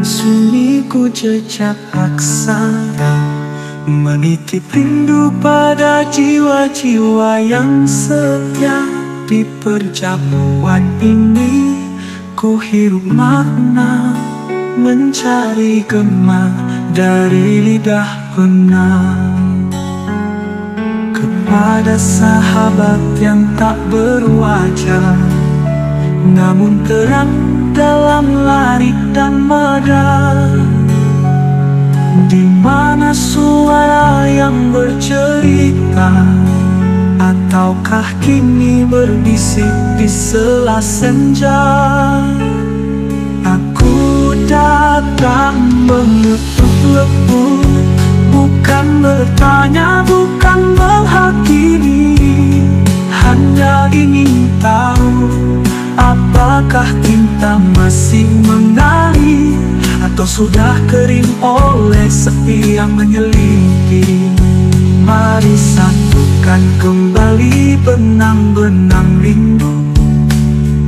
sunyi ku jejak aksara, menitip rindu pada jiwa-jiwa yang setia. Di perjamuan ini ku hirup makna, mencari gema dari lidah benang. Kepada sahabat yang tak berwajah, namun terang dalam larik dan madar, di mana suara yang bercerita, ataukah kini berbisik di sela senja. Aku datang mengetuk lembut, bukan bertanya, bukan menghakimi, hanya ingin tahu apakah cinta masih mengalir atau sudah kering oleh sepi yang menyelimuti. Mari satukan kembali benang-benang rindu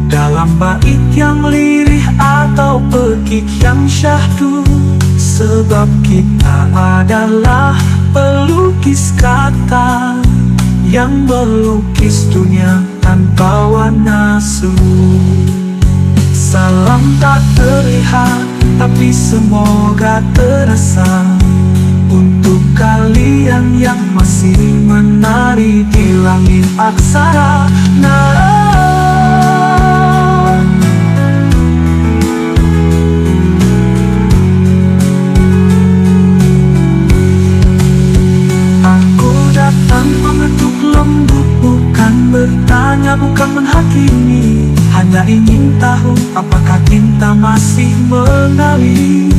dalam bait yang lirih atau pekik yang syahdu. Sebab kita adalah pelukis kata yang melukis dunia tanpa warna semu. Salam tak terlihat tapi semoga terasa untuk kalian yang masih menari di langit aksara. Aku datang mengetuk lembut, bukan bertanya, bukan menghakimi, hanya ingin tahu apakah cinta masih mengalir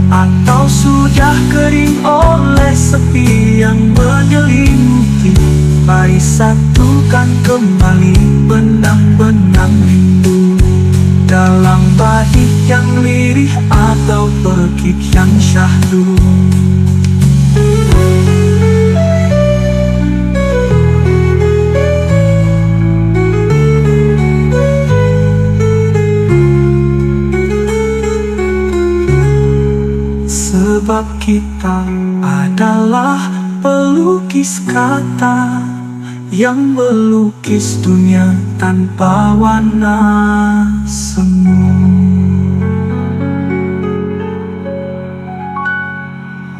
atau sudah kering oleh sepi yang menyelimuti. Mari satukan kembali benang-benang rindu dalam bait yang lirih atau pekik yang syahdu. Sebab kita adalah pelukis kata yang melukis dunia tanpa warna semu.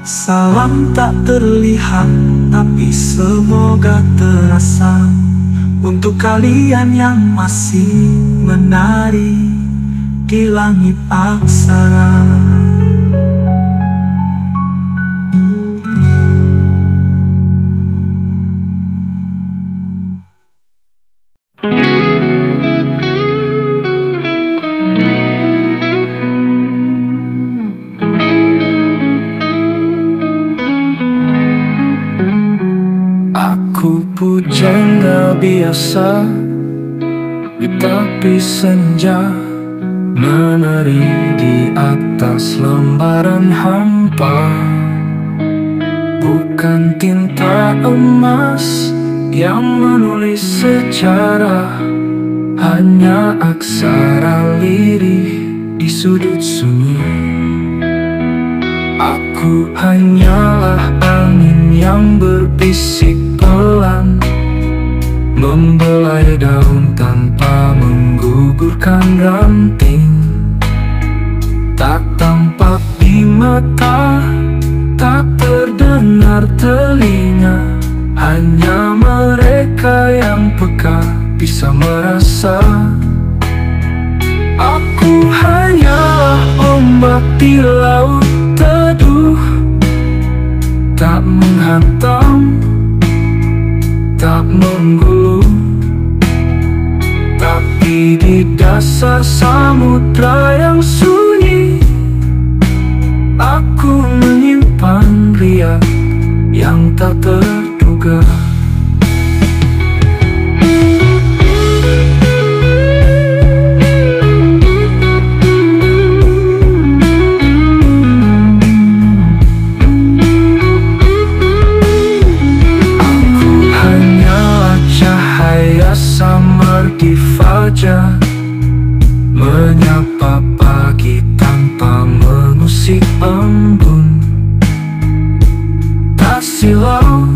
Salam tak terlihat tapi semoga terasa untuk kalian yang masih menari di langit aksara. Aku pujangga biasa di tepi senja, menari di atas lembaran hampa. Bukan tinta emas yang menulis sejarah, hanya aksara lirih di sudut sunyi. Aku hanyalah angin yang berbisik pelan, membelai daun tanpa menggugurkan ranting. Tak tampak di mata, tak terdengar telinga, hanya mereka yang peka bisa merasa. Aku hanyalah ombak di laut teduh, tak menghantam, tak menggulung, tapi di dasar samudra yang sunyi, aku menyimpan riak yang tak terduga. Samar di fajar, menyapa pagi embun. Tak silau,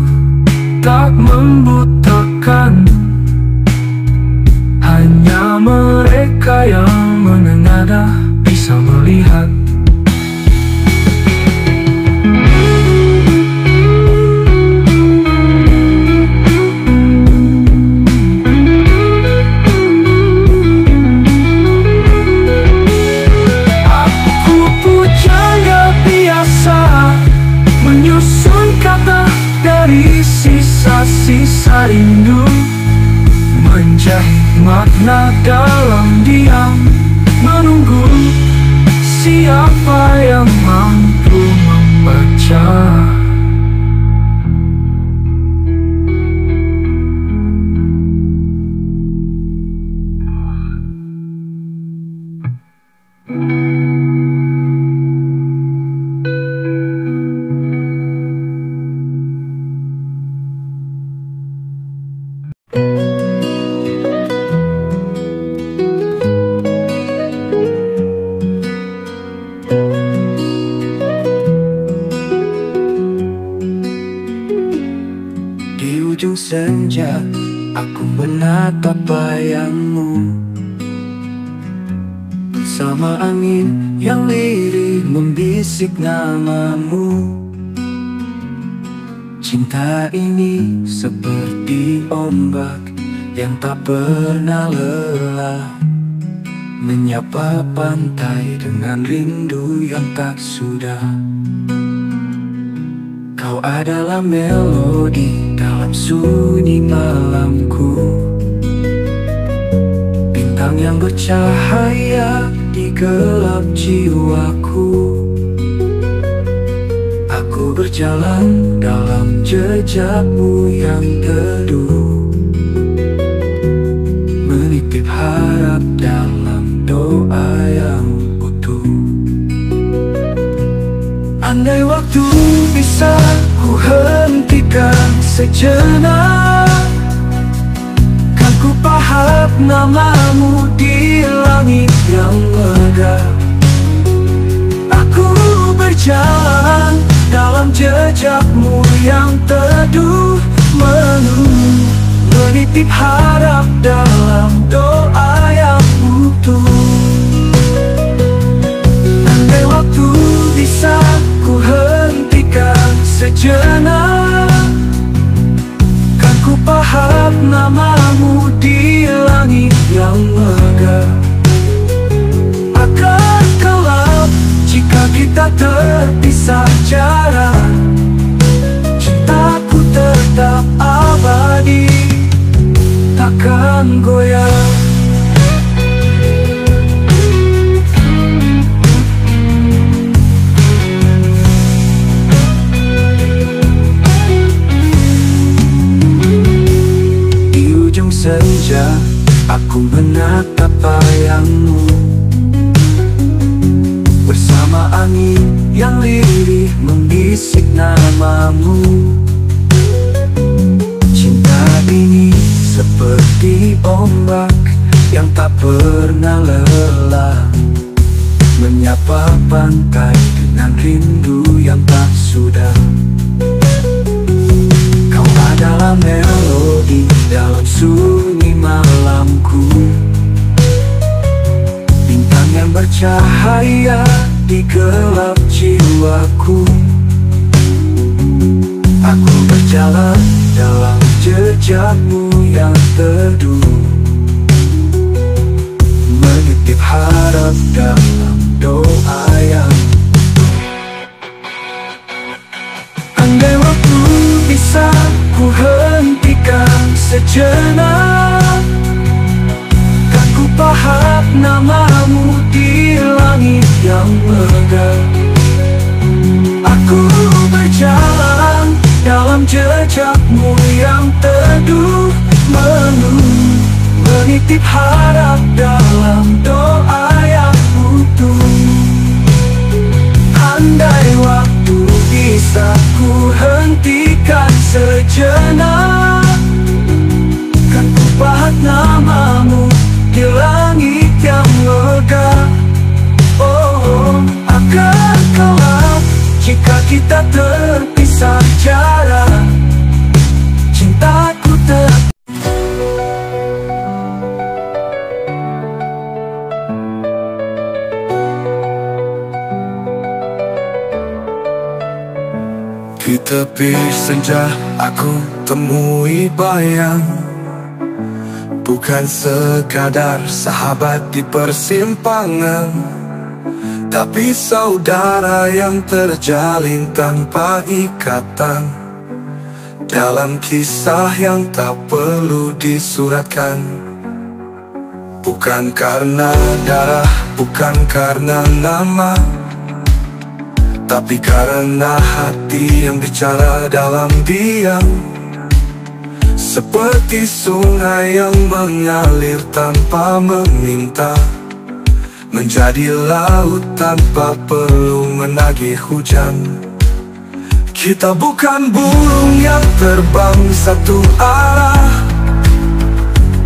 tak membutakan, hanya mereka yang menengadah bisa melihat. Aku pujangga biasa menyusun kata dari sisa-sisa rindu, menjahit makna dalam diam, menunggu siapa yang mampu membaca. Di ujung senja, aku menatap bayangmu, bersama angin yang lirih membisik namamu. Cinta ini seperti ombak yang tak pernah lelah, menyapa pantai dengan rindu yang tak sudah. Kau adalah melodi dalam sunyi malamku, bintang yang bercahaya di gelap jiwaku. Aku berjalan dalam jejakmu yang teduh, menitip harap dalam doa yang utuh. Andai waktu bisa ku hentikan sejenak, kan ku pahat namamu di langit yang megah. Aku berjalan dalam jejakmu yang teduh, menitip harap dalam doa yang utuh. Andai waktu bisa ku hentikan sejenak, kan ku pahat namamu di langit yang megah. Akan gelap jika kita terpisah jarak, cintaku tetap abadi, takkan goyah. Senja, aku menatap bayangmu, bersama angin yang lirih membisik namamu. Cinta ini seperti ombak yang tak pernah lelah, menyapa pantai dengan rindu yang tak sudah. Kau adalah melodi dalam sunyi malamku, bintang yang bercahaya di gelap jiwaku. Aku berjalan dalam jejakmu yang teduh, menitip harap dalam doa yang. Andai waktu bisa ku hentikan sejenak, kan ku pahat namamu di langit yang megah. Aku berjalan dalam jejakmu yang teduh, menitip harap dalam doa yang utuh. Andai waktu bisa ku hentikan sejenak, kan ku pahat namamu di langit yang megah. Oh, akan gelap kita terpisah jarak, cintaku Di tepi senja aku temui bayang, bukan sekadar sahabat di persimpangan, tapi saudara yang terjalin tanpa ikatan, dalam kisah yang tak perlu disuratkan. Bukan karena darah, bukan karena nama, tapi karena hati yang bicara dalam diam, seperti sungai yang mengalir tanpa meminta, menjadi laut tanpa perlu menagih hujan. Kita bukan burung yang terbang satu arah,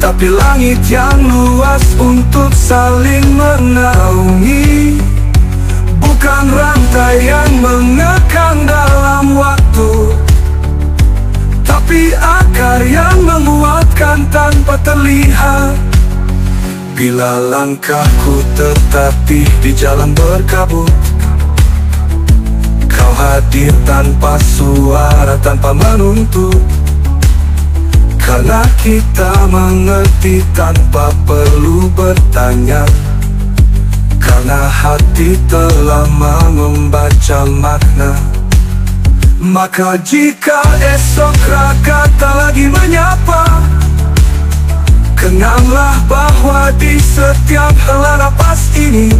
tapi langit yang luas untuk saling menaungi. Bukan rantai yang mengekang dalam waktu, tapi akar yang menguatkan tanpa terlihat. Bila langkahku tetapi di jalan berkabut, kau hadir tanpa suara, tanpa menuntut. Karena kita mengerti tanpa perlu bertanya, karena hati telah membaca makna. Maka jika esok raga tak lagi menyapa, kenanglah bahwa di setiap hela napas ini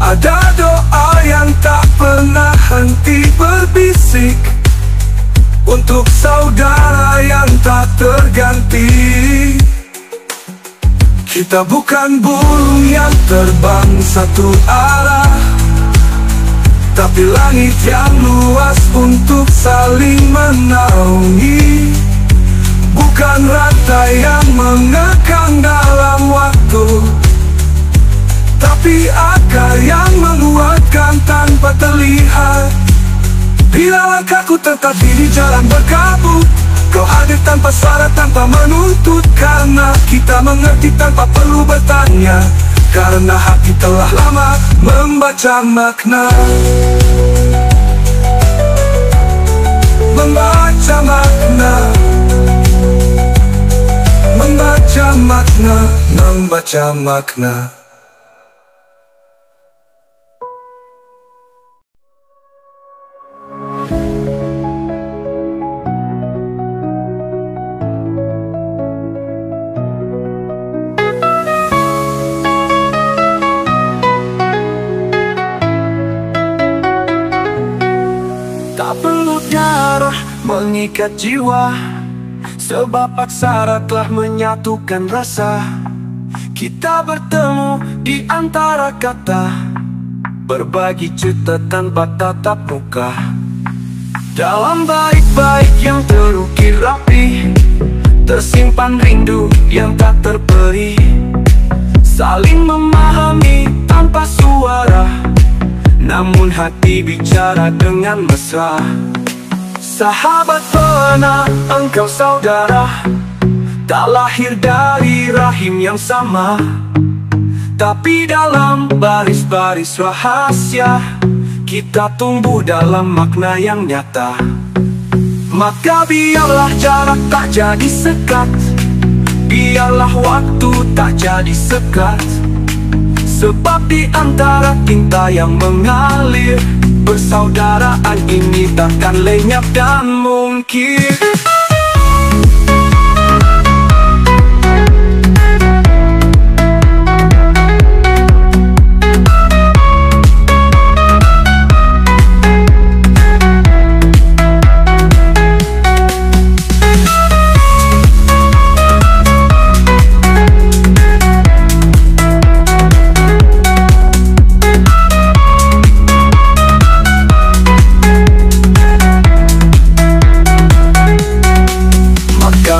ada doa yang tak pernah henti berbisik, untuk saudara yang tak terganti. Kita bukan burung yang terbang satu arah, tapi langit yang luas untuk saling menaungi. Bukan rantai yang mengekang dalam waktu, tapi akar yang menguatkan tanpa terlihat. Bila langkahku tetap di jalan berkabut, kau hadir tanpa suara, tanpa menuntut. Karena kita mengerti tanpa perlu bertanya, karena hati telah lama membaca makna. Membaca makna, membaca makna, membaca makna. Tak perlu darah mengikat jiwa, sebab aksara telah menyatukan rasa. Kita bertemu di antara kata, berbagi cerita tanpa tatap muka. Dalam baik-baik yang terukir rapi, tersimpan rindu yang tak terperi. Saling memahami tanpa suara, namun hati bicara dengan mesra. Sahabat pernah engkau saudara, tak lahir dari rahim yang sama, tapi dalam baris-baris rahasia kita tumbuh dalam makna yang nyata. Maka biarlah jarak tak jadi sekat, biarlah waktu tak jadi sekat, sebab di antara tinta yang mengalir, persaudaraan ini takkan lenyap dan mungkin.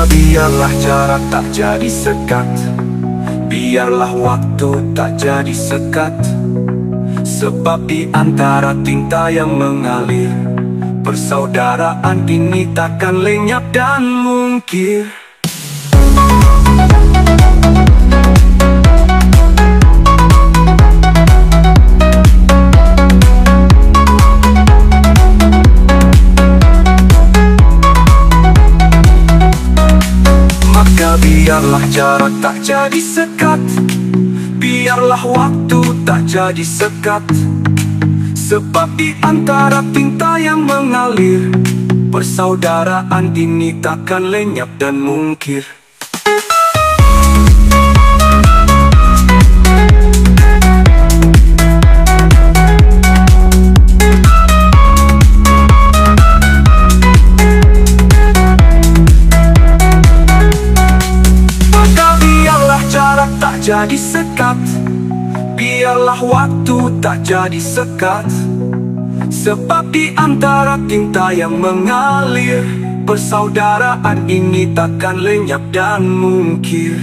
Biarlah jarak tak jadi sekat, biarlah waktu tak jadi sekat, Sebab di antara tinta yang mengalir, persaudaraan ini takkan lenyap dan mungkir. Maka biarlah jarak tak jadi sekat, biarlah waktu tak jadi sekat. Sebab di antara tinta yang mengalir, persaudaraan ini takkan lenyap dan mungkir. Maka biarlah jarak tak jadi sekat, biarlah waktu tak jadi sekat. Sebab di antara tinta yang mengalir, persaudaraan ini takkan lenyap dan mungkir.